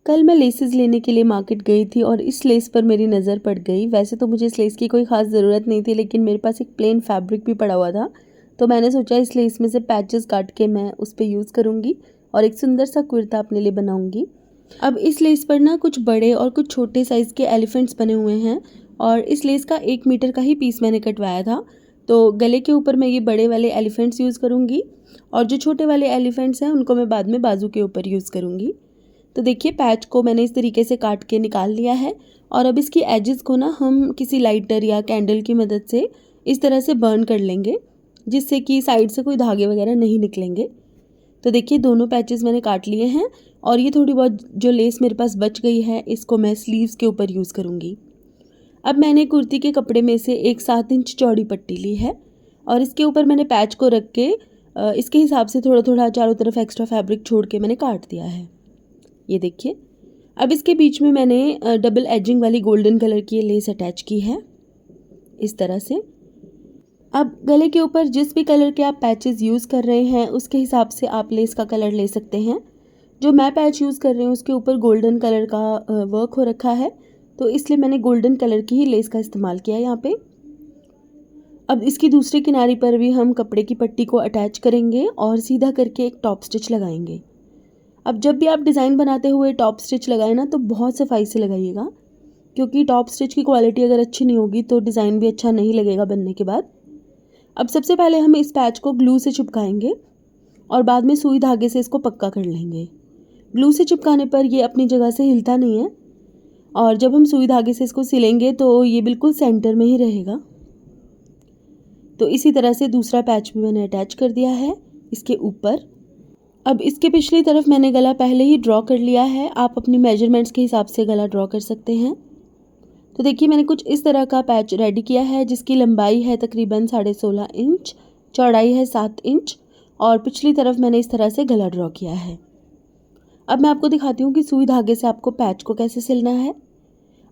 कल मैं लेसेस लेने के लिए मार्केट गई थी और इस लेस पर मेरी नज़र पड़ गई। वैसे तो मुझे इस लेस की कोई ख़ास ज़रूरत नहीं थी, लेकिन मेरे पास एक प्लेन फैब्रिक भी पड़ा हुआ था, तो मैंने सोचा इस लेस में से पैचेस काट के मैं उस पर यूज़ करूँगी और एक सुंदर सा कुर्ता अपने लिए बनाऊँगी। अब इस लेस पर ना कुछ बड़े और कुछ छोटे साइज़ के एलिफेंट्स बने हुए हैं और इस लेस का 1 मीटर का ही पीस मैंने कटवाया था। तो गले के ऊपर मैं ये बड़े वाले एलिफेंट्स यूज़ करूँगी और जो छोटे वाले एलिफेंट्स हैं उनको मैं बाद में बाजू के ऊपर यूज़ करूँगी। तो देखिए पैच को मैंने इस तरीके से काट के निकाल लिया है और अब इसकी एजेस को ना हम किसी लाइटर या कैंडल की मदद से इस तरह से बर्न कर लेंगे, जिससे कि साइड से कोई धागे वगैरह नहीं निकलेंगे। तो देखिए दोनों पैचेस मैंने काट लिए हैं और ये थोड़ी बहुत जो लेस मेरे पास बच गई है इसको मैं स्लीव्स के ऊपर यूज़ करूँगी। अब मैंने कुर्ती के कपड़े में से एक 7 इंच चौड़ी पट्टी ली है और इसके ऊपर मैंने पैच को रख के इसके हिसाब से थोड़ा थोड़ा चारों तरफ एक्स्ट्रा फैब्रिक छोड़ के मैंने काट दिया है। ये देखिए अब इसके बीच में मैंने डबल एजिंग वाली गोल्डन कलर की लेस अटैच की है इस तरह से। अब गले के ऊपर जिस भी कलर के आप पैचेस यूज़ कर रहे हैं उसके हिसाब से आप लेस का कलर ले सकते हैं। जो मैं पैच यूज़ कर रही हूँ उसके ऊपर गोल्डन कलर का वर्क हो रखा है, तो इसलिए मैंने गोल्डन कलर की ही लेस का इस्तेमाल किया है यहाँ पे। अब इसकी दूसरी किनारे पर भी हम कपड़े की पट्टी को अटैच करेंगे और सीधा करके एक टॉप स्टिच लगाएंगे। अब जब भी आप डिज़ाइन बनाते हुए टॉप स्टिच लगाएं ना तो बहुत सफाई से लगाइएगा, क्योंकि टॉप स्टिच की क्वालिटी अगर अच्छी नहीं होगी तो डिज़ाइन भी अच्छा नहीं लगेगा बनने के बाद। अब सबसे पहले हम इस पैच को ग्लू से चिपकाएंगे और बाद में सुई धागे से इसको पक्का कर लेंगे। ग्लू से चिपकाने पर ये अपनी जगह से हिलता नहीं है और जब हम सुई धागे से इसको सिलेंगे तो ये बिल्कुल सेंटर में ही रहेगा। तो इसी तरह से दूसरा पैच भी मैंने अटैच कर दिया है इसके ऊपर। अब इसके पिछली तरफ मैंने गला पहले ही ड्रॉ कर लिया है, आप अपनी मेजरमेंट्स के हिसाब से गला ड्रॉ कर सकते हैं। तो देखिए मैंने कुछ इस तरह का पैच रेडी किया है जिसकी लंबाई है तकरीबन 16.5 इंच, चौड़ाई है 7 इंच और पिछली तरफ मैंने इस तरह से गला ड्रॉ किया है। अब मैं आपको दिखाती हूँ कि सुई धागे से आपको पैच को कैसे सिलना है।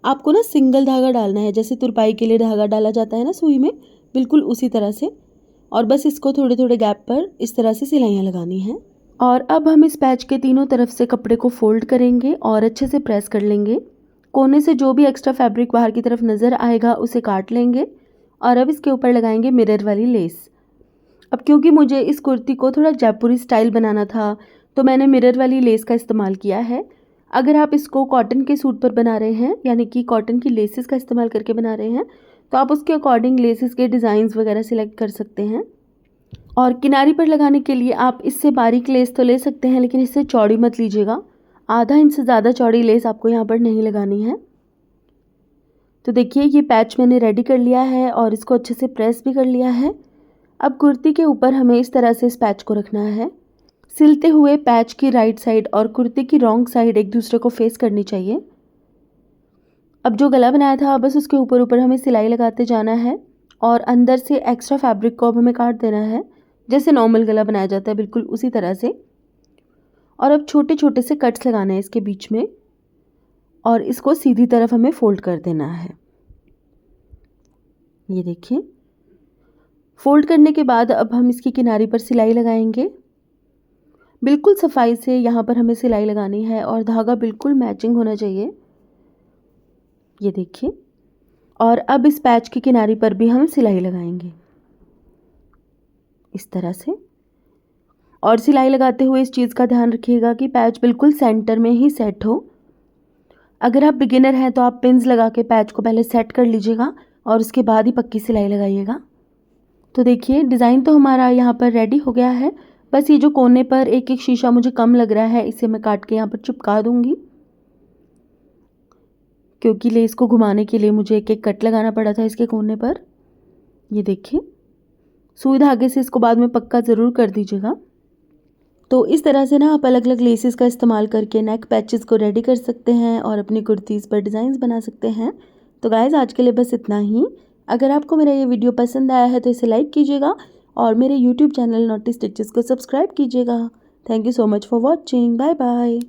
आपको ना सिंगल धागा डालना है, जैसे तुरपाई के लिए धागा डाला जाता है ना सुई में, बिल्कुल उसी तरह से, और बस इसको थोड़े थोड़े गैप पर इस तरह से सिलाइयाँ लगानी हैं। और अब हम इस पैच के तीनों तरफ से कपड़े को फोल्ड करेंगे और अच्छे से प्रेस कर लेंगे। कोने से जो भी एक्स्ट्रा फैब्रिक बाहर की तरफ नज़र आएगा उसे काट लेंगे और अब इसके ऊपर लगाएंगे मिरर वाली लेस। अब क्योंकि मुझे इस कुर्ती को थोड़ा जयपुरी स्टाइल बनाना था तो मैंने मिरर वाली लेस का इस्तेमाल किया है। अगर आप इसको कॉटन के सूट पर बना रहे हैं, यानी कि कॉटन की लेसेस का इस्तेमाल करके बना रहे हैं, तो आप उसके अकॉर्डिंग लेसेस के डिज़ाइंस वगैरह सिलेक्ट कर सकते हैं। और किनारी पर लगाने के लिए आप इससे बारीक लेस तो ले सकते हैं, लेकिन इससे चौड़ी मत लीजिएगा। आधा इंच से ज़्यादा चौड़ी लेस आपको यहाँ पर नहीं लगानी है। तो देखिए ये पैच मैंने रेडी कर लिया है और इसको अच्छे से प्रेस भी कर लिया है। अब कुर्ती के ऊपर हमें इस तरह से इस पैच को रखना है। सिलते हुए पैच की राइट साइड और कुर्ती की रॉन्ग साइड एक दूसरे को फेस करनी चाहिए। अब जो गला बनाया था बस उसके ऊपर ऊपर हमें सिलाई लगाते जाना है और अंदर से एक्स्ट्रा फैब्रिक को अब हमें काट देना है, जैसे नॉर्मल गला बनाया जाता है बिल्कुल उसी तरह से। और अब छोटे छोटे से कट्स लगाने हैं इसके बीच में और इसको सीधी तरफ हमें फोल्ड कर देना है। ये देखिए फोल्ड करने के बाद अब हम इसकी किनारी पर सिलाई लगाएंगे। बिल्कुल सफाई से यहाँ पर हमें सिलाई लगानी है और धागा बिल्कुल मैचिंग होना चाहिए। ये देखिए, और अब इस पैच की किनारी पर भी हम सिलाई लगाएंगे इस तरह से। और सिलाई लगाते हुए इस चीज़ का ध्यान रखिएगा कि पैच बिल्कुल सेंटर में ही सेट हो। अगर आप बिगिनर हैं तो आप पिन्स लगा के पैच को पहले सेट कर लीजिएगा और उसके बाद ही पक्की सिलाई लगाइएगा। तो देखिए डिज़ाइन तो हमारा यहाँ पर रेडी हो गया है। बस ये जो कोने पर एक एक शीशा मुझे कम लग रहा है इसे मैं काट के यहाँ पर चिपका दूँगी, क्योंकि लेस को घुमाने के लिए मुझे एक एक कट लगाना पड़ा था इसके कोने पर। ये देखिए सुई धागे से इसको बाद में पक्का ज़रूर कर दीजिएगा। तो इस तरह से ना आप अलग अलग लेसेस का इस्तेमाल करके नेक पैचेस को रेडी कर सकते हैं और अपनी कुर्तीज़ पर डिज़ाइंस बना सकते हैं। तो गाइज़ आज के लिए बस इतना ही। अगर आपको मेरा ये वीडियो पसंद आया है तो इसे लाइक कीजिएगा और मेरे यूट्यूब चैनल नॉटी स्टिचेस को सब्सक्राइब कीजिएगा। Thank you so much for watching. Bye bye.